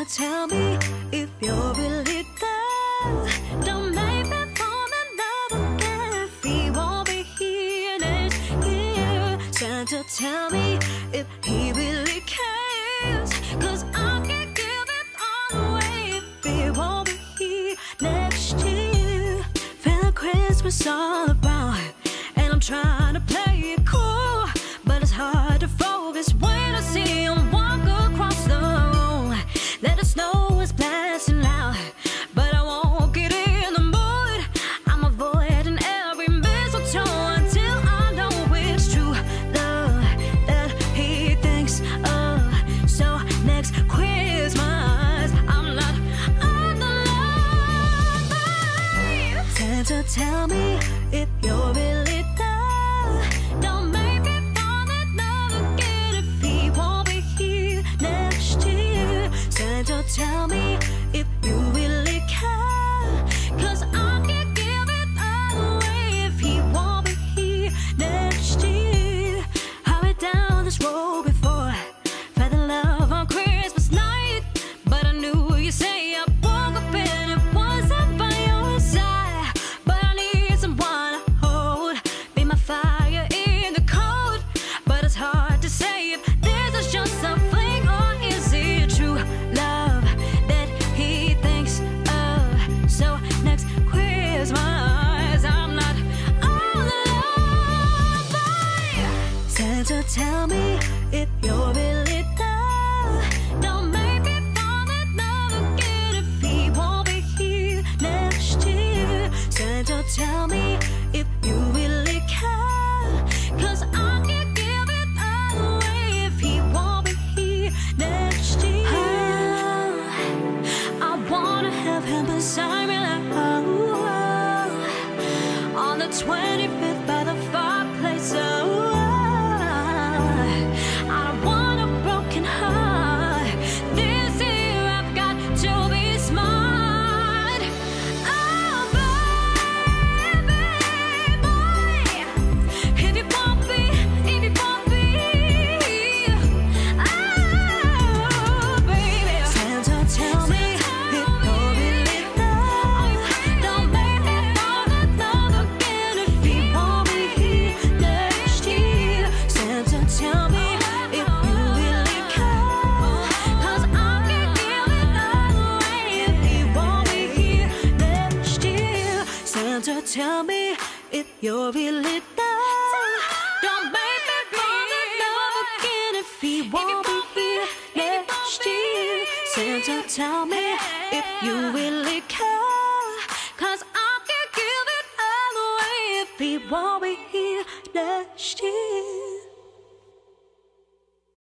tell me if you're really there. Don't make me fall in love again if he won't be here next year. Santa, tell me if he really cares, 'cause I can't give it all away if he won't be here next year. Feel Christmas all about, and I'm trying to play it cool, but it's hard to focus when I see him walk across the room. Let the snow is blasting loud, but I won't get in the mood. I'm avoiding every mistletoe until I know it's true love that he thinks of. So next Christmas, I'm not on the line. Santa, tell me if you're really there. Don't make me fall in love again if he won't be here next year. Santa, tell me if you really care, 'cause I can't give it all away if he won't be here next year. Hurried down this road before, fell in love on Christmas night, but I knew you say I woke up and it wasn't by your side. But I need someone to hold, be my fire in the cold. But it's hard to say if this is just a fling or is it true love that he thinks of. So next Christmas, I'm not all alone. Santa, tell me if you're really there. Don't make me fall in love again if he won't be here next year. Santa, tell me if you really care, 'cause I can't give it all away if he won't be here next year. I wanna have him beside me like on the 25th by the fireplace. I don't want a broken heart. This year I've got to be smart. Oh, baby boy, if you want me, if you want me. Oh, baby. Santa, tell me if you're really there. Don't make me fall in love again if he won't be here next year. Santa, tell me if you really care, 'cause I can't give it all away if he won't be here next year. Santa, tell me if you're really there. Don't make me fall in love again if he won't be here next year. Santa, tell me if you really care, 'cause I can't give it all away if he won't be here next year.